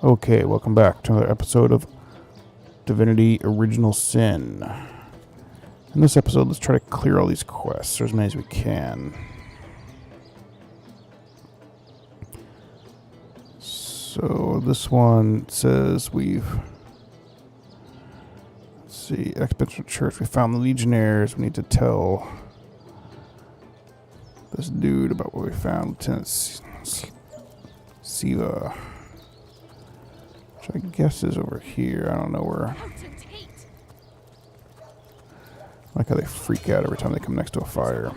Okay, welcome back to another episode of Divinity Original Sin. In this episode, let's try to clear all these quests, or as many as we can. So this one says let's see, Exponential Church, we found the Legionnaires. We need to tell this dude about what we found, Lieutenant Siva. Which I guess is over here. I don't know where. I like how they freak out every time they come next to a fire.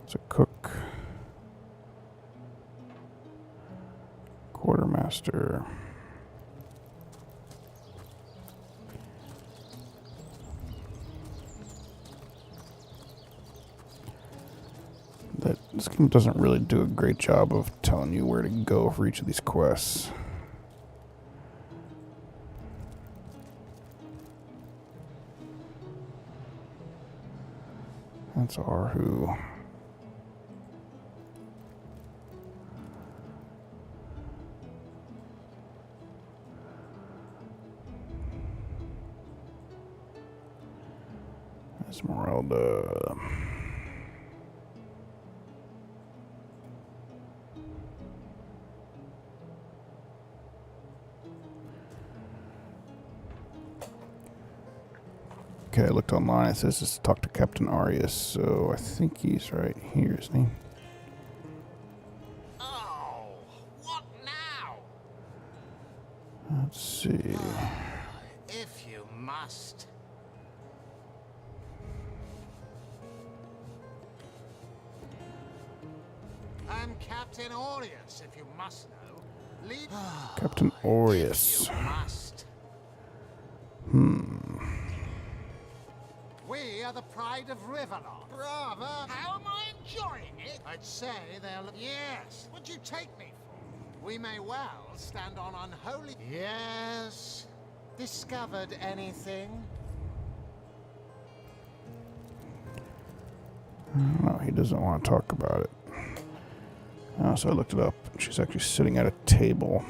It's a cook. Quartermaster. This game doesn't really do a great job of telling you where to go for each of these quests. That's Arhu. Esmeralda. Okay, I looked online. It says just talk to Captain Arias, so I think he's right here, isn't he? Oh, what now? Let's see. If you must. I'm Captain Aureus, if you must know. Lead. Captain Aureus. If you must. We are the pride of Riverlock. Bravo! How am I enjoying it? I'd say they'll... Yes! What'd you take me for? We may well stand on unholy... Yes? Discovered anything? No, he doesn't want to talk about it. So I looked it up. She's actually sitting at a table.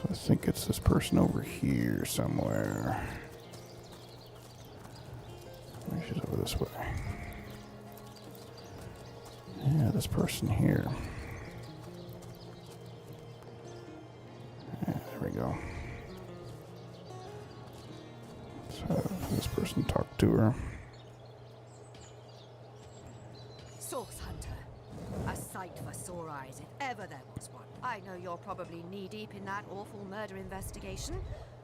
So I think it's this person over here somewhere. Maybe she's over this way. Yeah, this person here. Yeah, there we go. Let's have this person talk to her. Source Hunter. A sight for sore eyes, if ever there was one. I know you're probably knee-deep in that awful murder investigation,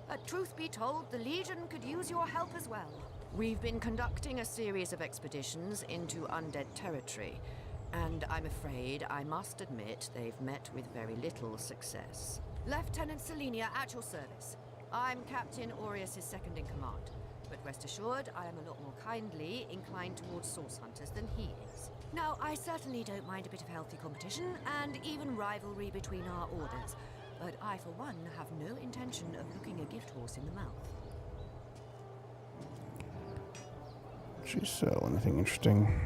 but truth be told, the Legion could use your help as well. We've been conducting a series of expeditions into undead territory, and I'm afraid I must admit they've met with very little success. Lieutenant Selenia at your service. I'm Captain Aureus' second in command, but rest assured I am a lot more kindly inclined towards source hunters than he is. Now, I certainly don't mind a bit of healthy competition and even rivalry between our orders, but I for one have no intention of looking a gift horse in the mouth. She sell anything interesting?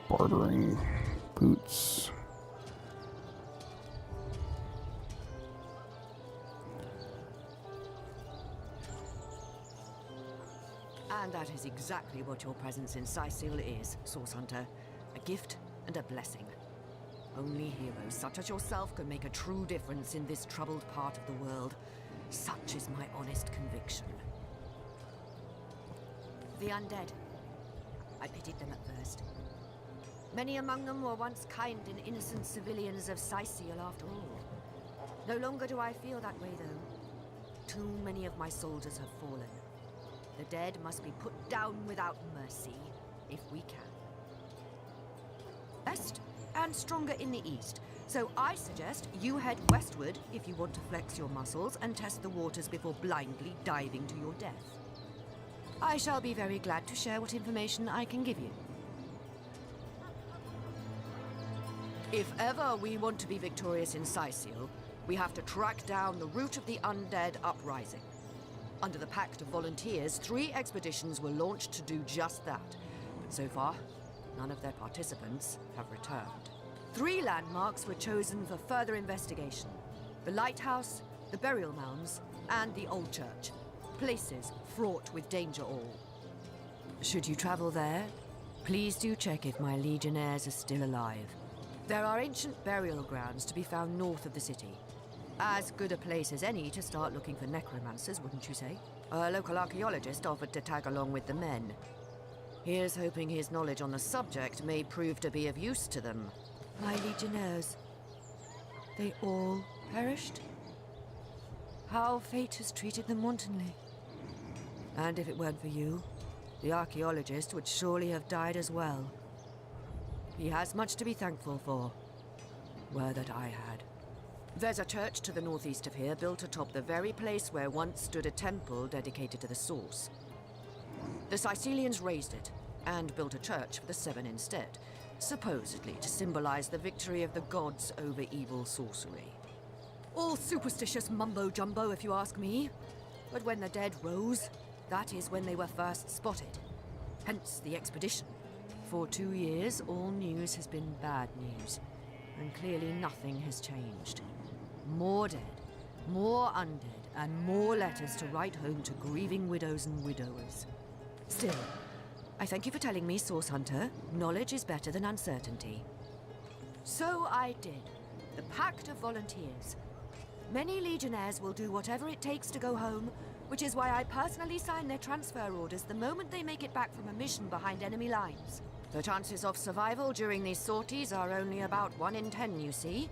Bartering boots. And that is exactly what your presence in Sicil is, Source Hunter. A gift and a blessing. Only heroes such as yourself can make a true difference in this troubled part of the world. Such is my honest conviction. The undead. I pitied them at first. Many among them were once kind and innocent civilians of Sicil after all. No longer do I feel that way, though. Too many of my soldiers have fallen. The dead must be put down without mercy, if we can. Best and stronger in the east, So I suggest you head westward if you want to flex your muscles and test the waters before blindly diving to your death. I shall be very glad to share what information I can give you. If ever we want to be victorious in Sicil, we have to track down the root of the undead uprising. Under the Pact of Volunteers, 3 expeditions were launched to do just that. But so far, none of their participants have returned. 3 landmarks were chosen for further investigation. The lighthouse, the burial mounds, and the old church. Places fraught with danger all. Should you travel there, please do check if my legionnaires are still alive. There are ancient burial grounds to be found north of the city. As good a place as any to start looking for necromancers, wouldn't you say? A local archaeologist offered to tag along with the men. Here's hoping his knowledge on the subject may prove to be of use to them. My legionnaires, they all perished? How fate has treated them wantonly. And if it weren't for you, the archaeologist would surely have died as well. He has much to be thankful for. Were that I had. There's a church to the northeast of here, built atop the very place where once stood a temple dedicated to the source. The Sicilians razed it, and built a church for the 7 instead, supposedly to symbolize the victory of the gods over evil sorcery. All superstitious mumbo-jumbo, if you ask me. But when the dead rose, that is when they were first spotted. Hence the expedition. For 2 years, all news has been bad news, and clearly nothing has changed. More dead, more undead, and more letters to write home to grieving widows and widowers. Still, I thank you for telling me, Source Hunter. Knowledge is better than uncertainty. So I did. The Pact of Volunteers. Many legionnaires will do whatever it takes to go home, which is why I personally sign their transfer orders the moment they make it back from a mission behind enemy lines. The chances of survival during these sorties are only about 1 in 10, you see.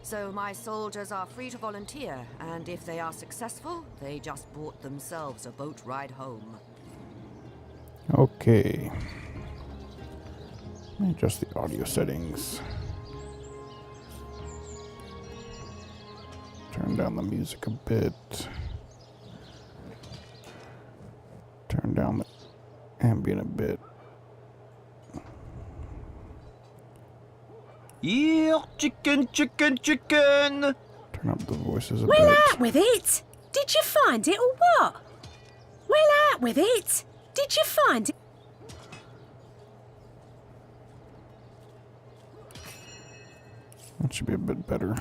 So my soldiers are free to volunteer, and if they are successful, they just bought themselves a boat ride home. Okay. Let me adjust the audio settings. Turn down the music a bit. Turn down the ambient a bit. Yeah, chicken, chicken, chicken! Turn up the voices a Well bit. out with it! Did you find it or what? Well out with it! Did you find it? That should be a bit better.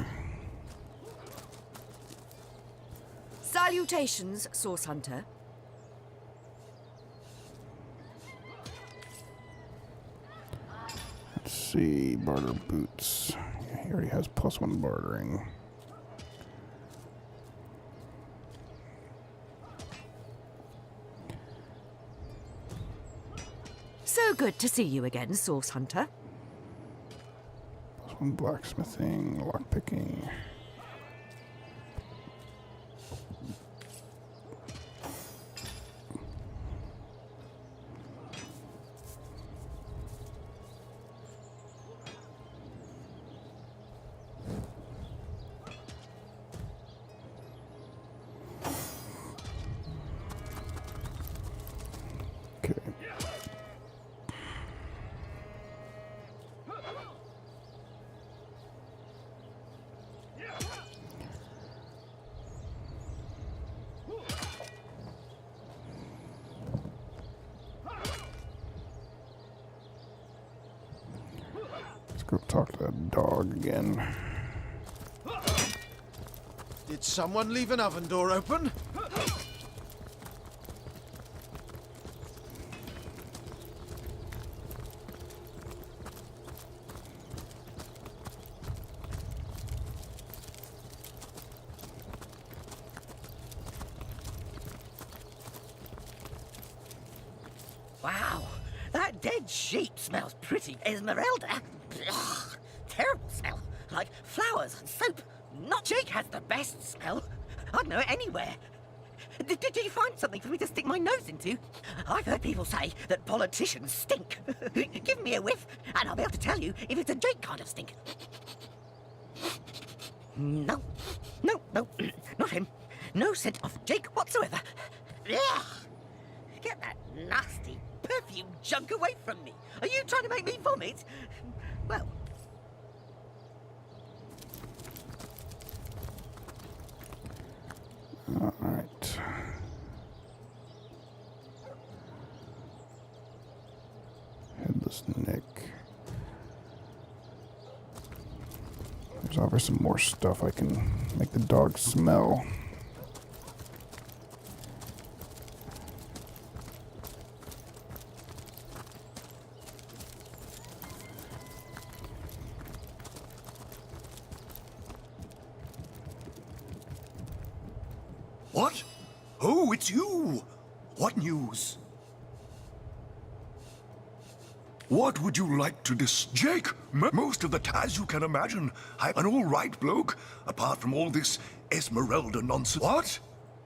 Salutations, Source Hunter. Let's see, barter boots. Yeah, he already has +1 bartering. So good to see you again, Source Hunter. +1 blacksmithing, lockpicking. Okay. Let's go talk to that dog again. Did someone leave an oven door open? Wow, that dead sheep smells pretty. Esmeralda? Ugh, terrible smell. Like flowers and soap. Not Jake has the best smell. I'd know it anywhere. Did you find something for me to stick my nose into? I've heard people say that politicians stink. Give me a whiff, and I'll be able to tell you if it's a Jake kind of stink. No, no, not him. No scent of Jake whatsoever. Ugh. Get that nasty perfume junk away from me. Are you trying to make me vomit? Well... Alright. Headless Nick. There's obviously some more stuff I can make the dog smell. What? Oh, it's you! What news? What would you like to Jake, most of the time, as you can imagine, I'm an all-right bloke, apart from all this Esmeralda nonsense. What?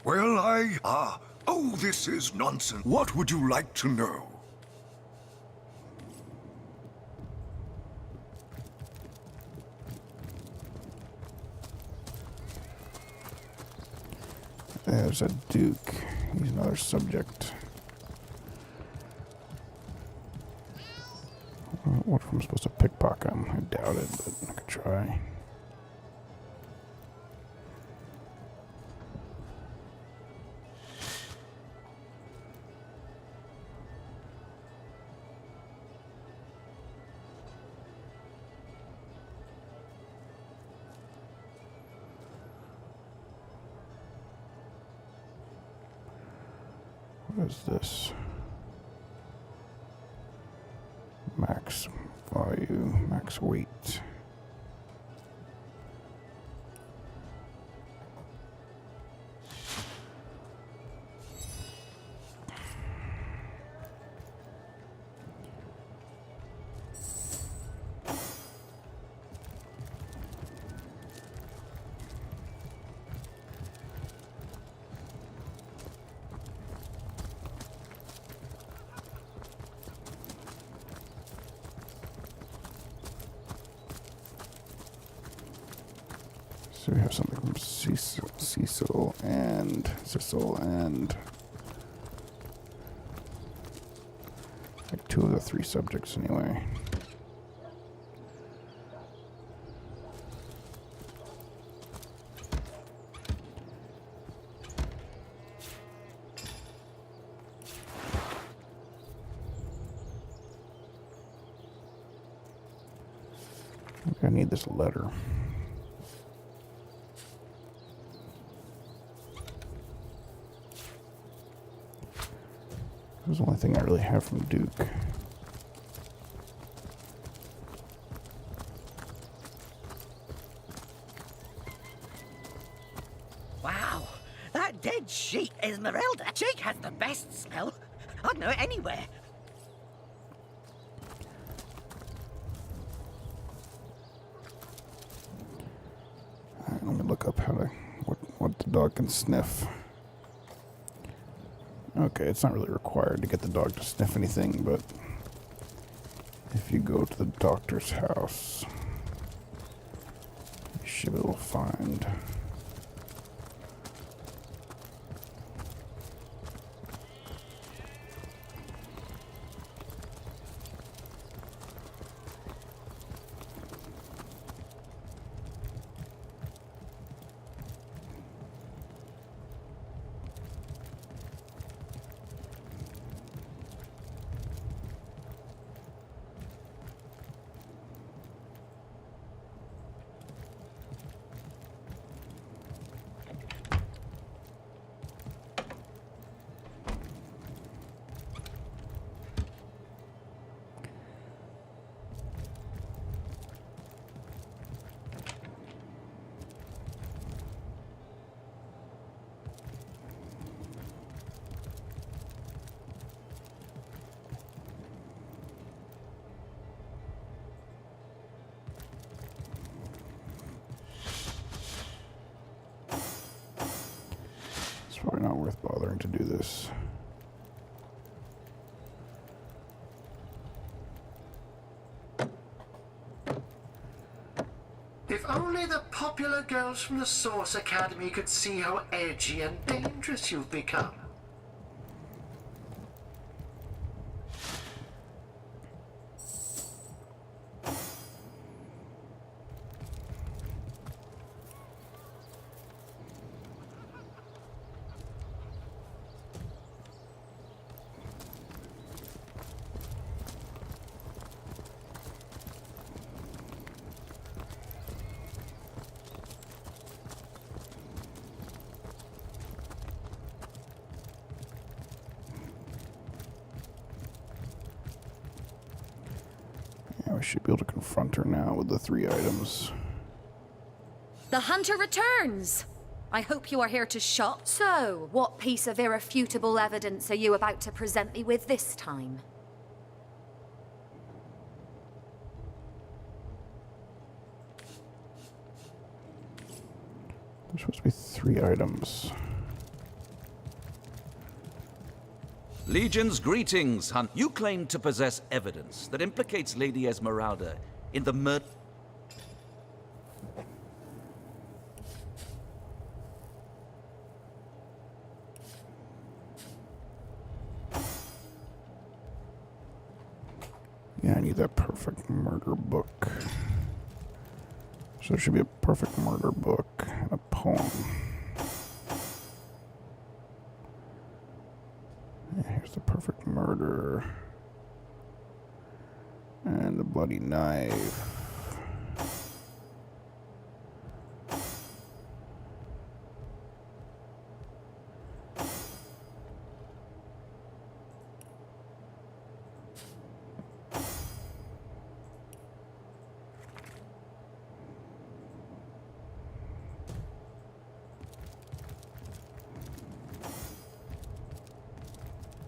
Well, oh, this is nonsense. What would you like to know? There's a Duke. He's another subject. What if I'm supposed to pickpocket him? I doubt it, but I could try. What is this? Max value, max weight. So we have something from Cecil and like 2 of the 3 subjects anyway. I think I need this letter. This is the only thing I really have from Duke. Wow, that dead sheep, Esmeralda. Jake has the best smell. I'd know it anywhere. Alright, let me look up how to what the dog can sniff. Okay, it's not really required to get the dog to sniff anything, but if you go to the doctor's house, you should be able to find. It's probably not worth bothering to do this. If only the popular girls from the Source Academy could see how edgy and dangerous you've become. I should be able to confront her now with the 3 items. The hunter returns! I hope you are here to shop. So, what piece of irrefutable evidence are you about to present me with this time? There's supposed to be 3 items. Legion's greetings, Hunt. You claim to possess evidence that implicates Lady Esmeralda in the murder. Yeah, I need that perfect murder book. So there should be a perfect murder book and a poem. Yeah, here's the perfect murder. And the bloody knife.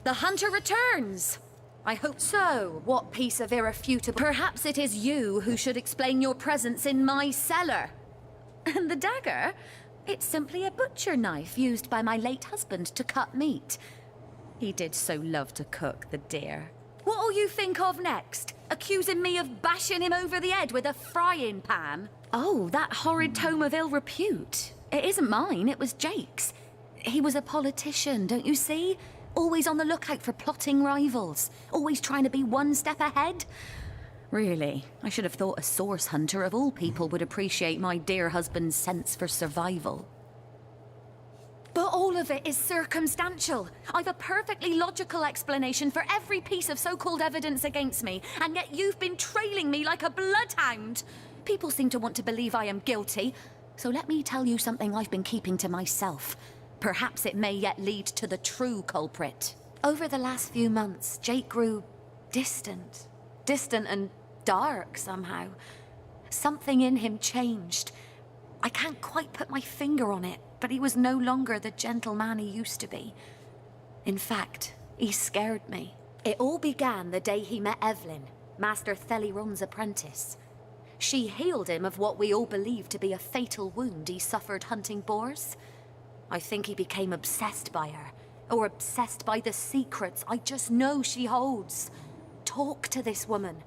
The hunter returns! I hope so. What piece of irrefutable... Perhaps it is you who should explain your presence in my cellar. And the dagger? It's simply a butcher knife used by my late husband to cut meat. He did so love to cook, the dear. What'll you think of next? Accusing me of bashing him over the head with a frying pan? Oh, that horrid tome of ill repute. It isn't mine, it was Jake's. He was a politician, don't you see? Always on the lookout for plotting rivals. Always trying to be one step ahead. Really, I should have thought a source hunter of all people would appreciate my dear husband's sense for survival. But all of it is circumstantial. I've a perfectly logical explanation for every piece of so-called evidence against me, and yet you've been trailing me like a bloodhound. People seem to want to believe I am guilty, so let me tell you something I've been keeping to myself. Perhaps it may yet lead to the true culprit. Over the last few months, Jake grew distant. Distant and dark somehow. Something in him changed. I can't quite put my finger on it, but he was no longer the gentleman he used to be. In fact, he scared me. It all began the day he met Evelyn, Master Theliron's apprentice. She healed him of what we all believed to be a fatal wound he suffered hunting boars. I think he became obsessed by her, or obsessed by the secrets I just know she holds. Talk to this woman.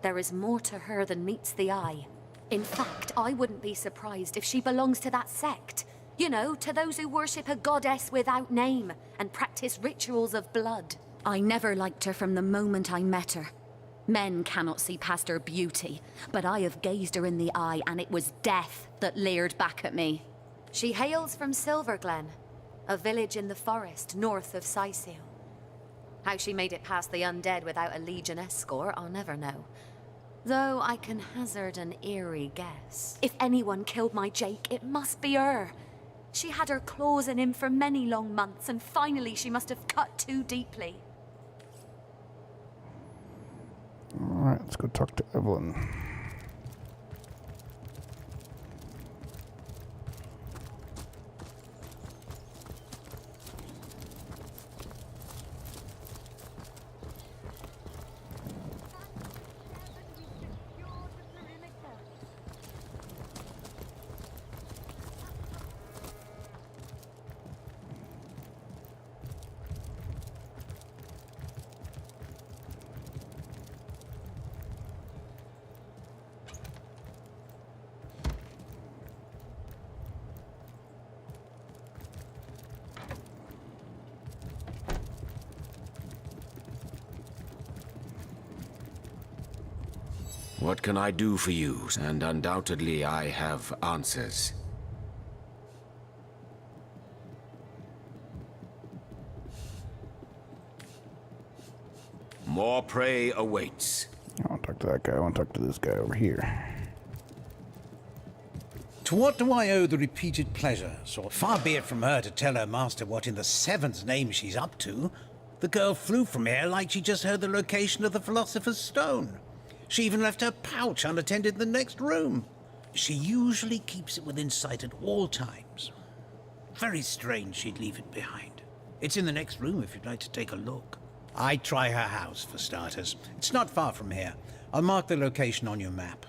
There is more to her than meets the eye. In fact, I wouldn't be surprised if she belongs to that sect. You know, to those who worship a goddess without name and practice rituals of blood. I never liked her from the moment I met her. Men cannot see past her beauty, but I have gazed her in the eye and it was death that leered back at me. She hails from Silverglen, a village in the forest north of Sicil. How she made it past the undead without a Legion escort, I'll never know. Though I can hazard an eerie guess. If anyone killed my Jake, it must be her. She had her claws in him for many long months, and finally she must have cut too deeply. Alright, let's go talk to Evelyn. What can I do for you? And undoubtedly I have answers. More prey awaits. I want to talk to that guy. I want to talk to this guy over here. To what do I owe the repeated pleasures? Or far be it from her to tell her master what in the seven's name she's up to. The girl flew from here like she just heard the location of the Philosopher's Stone. She even left her pouch unattended in the next room. She usually keeps it within sight at all times. Very strange she'd leave it behind. It's in the next room if you'd like to take a look. I'd try her house, for starters. It's not far from here. I'll mark the location on your map.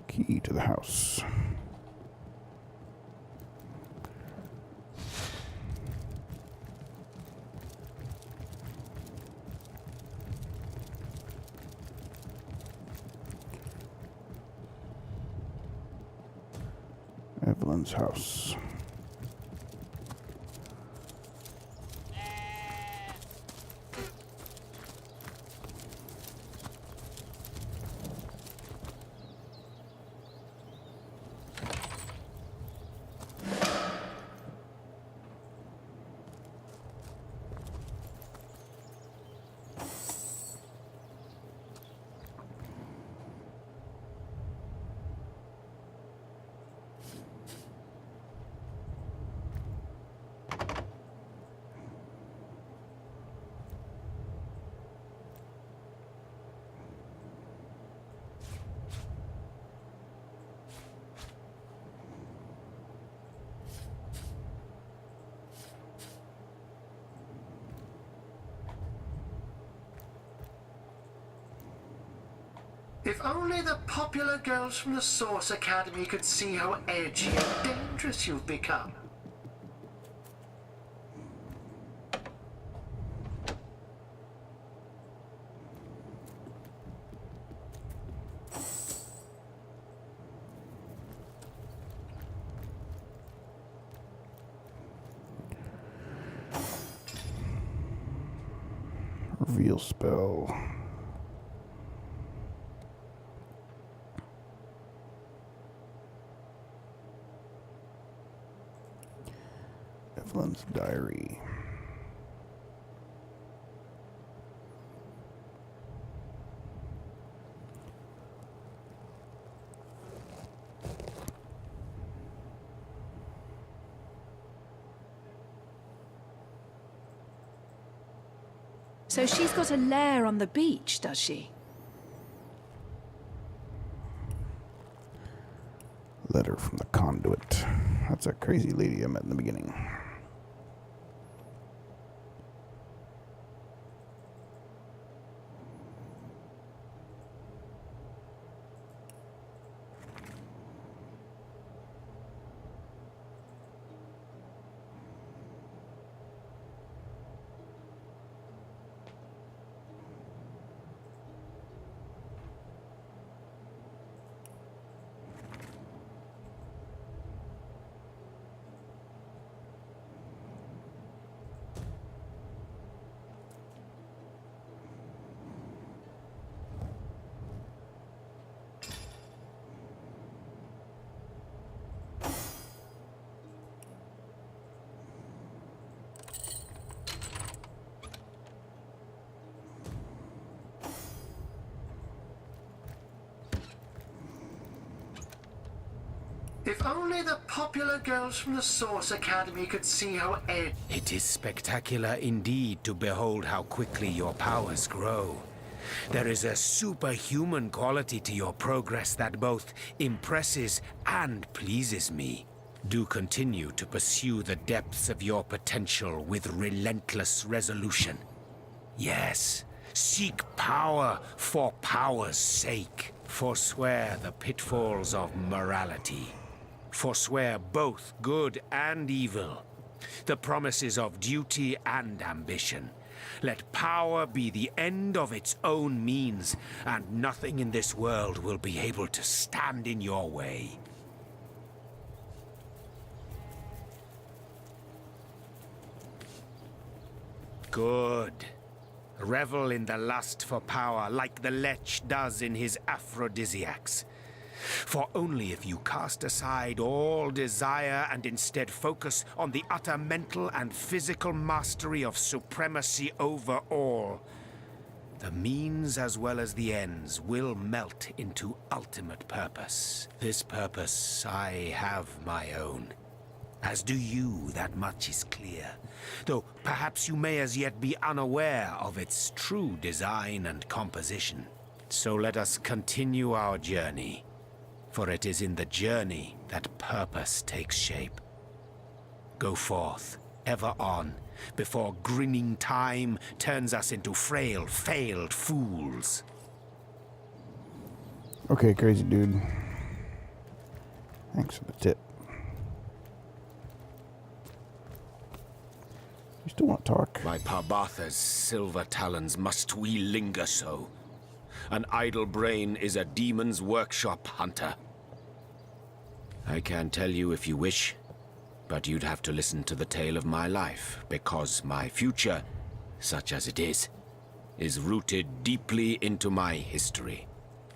Key to the house. Evelyn's house. If only the popular girls from the Source Academy could see how edgy and dangerous you've become. Reveal spell. Evelyn's diary. So she's got a lair on the beach, does she? Letter from the conduit. That's that crazy lady I met in the beginning. If only the popular girls from the Source Academy could see how edgy... It is spectacular indeed to behold how quickly your powers grow. There is a superhuman quality to your progress that both impresses and pleases me. Do continue to pursue the depths of your potential with relentless resolution. Yes, seek power for power's sake. Forswear the pitfalls of morality. Forswear both good and evil. The promises of duty and ambition. Let power be the end of its own means, and nothing in this world will be able to stand in your way. Good. Revel in the lust for power like the lech does in his aphrodisiacs. For only if you cast aside all desire and instead focus on the utter mental and physical mastery of supremacy over all, the means as well as the ends will melt into ultimate purpose. This purpose I have my own. As do you, that much is clear. Though perhaps you may as yet be unaware of its true design and composition. So let us continue our journey, for it is in the journey that purpose takes shape. Go forth, ever on, before grinning time turns us into frail, failed fools. Okay, crazy dude. Thanks for the tip. You still want to talk? By Parbatha's silver talons must we linger so? An idle brain is a demon's workshop, Hunter. I can tell you if you wish, but you'd have to listen to the tale of my life, because my future, such as it is rooted deeply into my history.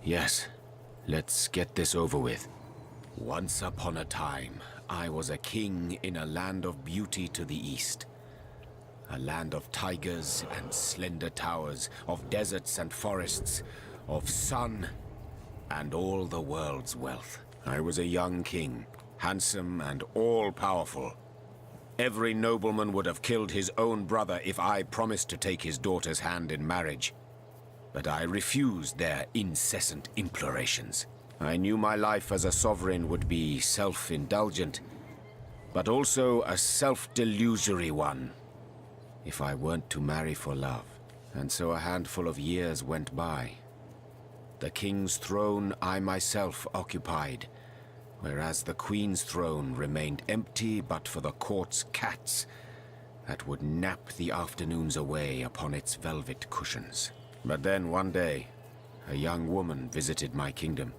Yes, let's get this over with. Once upon a time, I was a king in a land of beauty to the east. A land of tigers and slender towers, of deserts and forests, of sun and all the world's wealth. I was a young king, handsome and all-powerful. Every nobleman would have killed his own brother if I promised to take his daughter's hand in marriage. But I refused their incessant implorations. I knew my life as a sovereign would be self-indulgent, but also a self-delusory one, if I weren't to marry for love. And so a handful of years went by. The king's throne I myself occupied, whereas the queen's throne remained empty but for the court's cats that would nap the afternoons away upon its velvet cushions. But then one day, a young woman visited my kingdom.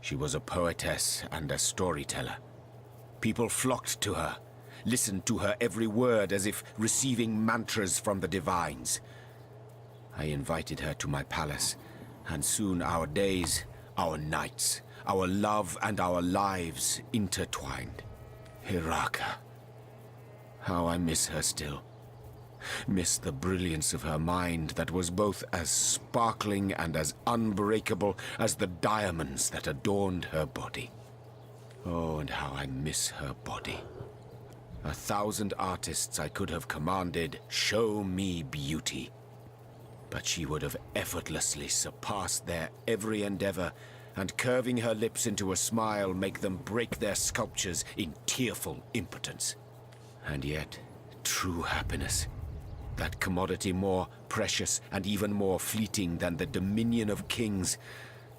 She was a poetess and a storyteller. People flocked to her, listened to her every word as if receiving mantras from the divines. I invited her to my palace, and soon our days, our nights, our love and our lives intertwined. Hiraka. How I miss her still. Miss the brilliance of her mind that was both as sparkling and as unbreakable as the diamonds that adorned her body. Oh, and how I miss her body. 1,000 artists I could have commanded, show me beauty. But she would have effortlessly surpassed their every endeavor, and curving her lips into a smile, make them break their sculptures in tearful impotence. And yet, true happiness, that commodity more precious and even more fleeting than the dominion of kings,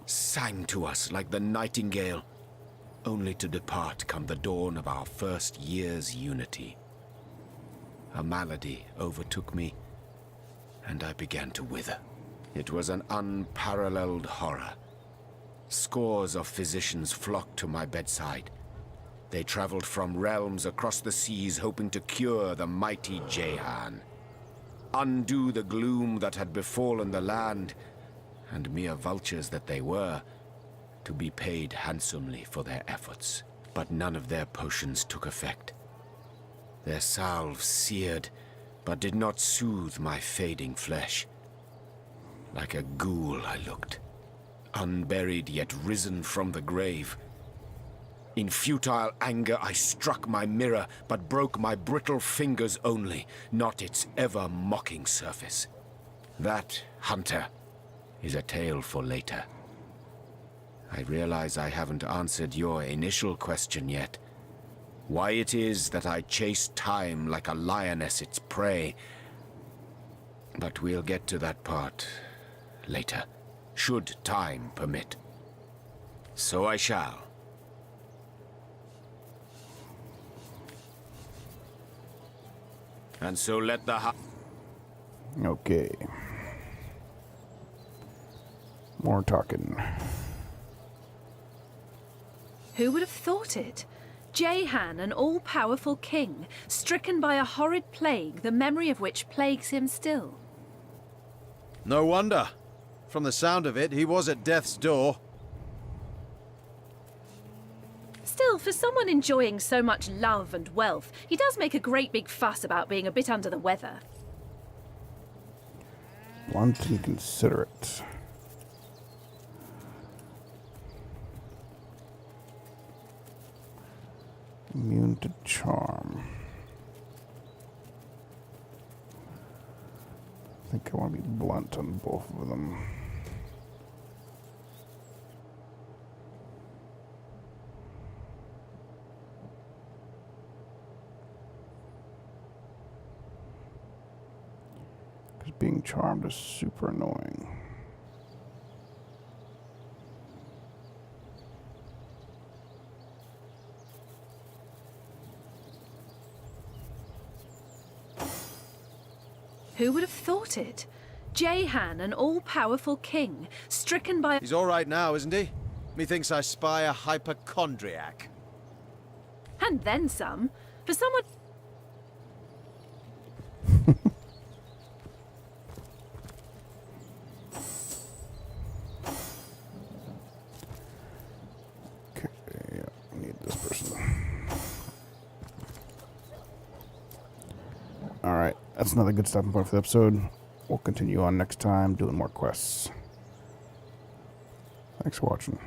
sang to us like the nightingale, only to depart come the dawn of our first year's unity. A malady overtook me, and I began to wither. It was an unparalleled horror. Scores of physicians flocked to my bedside. They traveled from realms across the seas, hoping to cure the mighty Jehan, undo the gloom that had befallen the land, and mere vultures that they were, to be paid handsomely for their efforts. But none of their potions took effect. Their salves seared, but did not soothe my fading flesh. Like a ghoul I looked, unburied yet risen from the grave. In futile anger I struck my mirror, but broke my brittle fingers only, not its ever-mocking surface. That, Hunter, is a tale for later. I realize I haven't answered your initial question yet. Why it is that I chase time like a lioness its prey. But we'll get to that part later, should time permit. So I shall. And so let the Okay. More talking. Who would have thought it? Jehan, an all-powerful king, stricken by a horrid plague, the memory of which plagues him still. No wonder. From the sound of it, he was at death's door. Still, for someone enjoying so much love and wealth, he does make a great big fuss about being a bit under the weather. Blunt and considerate. Immune to charm. I think I want to be blunt on both of them. Because being charmed is super annoying. Who would have thought it? Jehan, an all-powerful king, stricken by... He's all right now, isn't he? Methinks I spy a hypochondriac. And then some. For someone... Okay, yeah, I need this person. Alright, that's another good stopping point for the episode. We'll continue on next time doing more quests. Thanks for watching.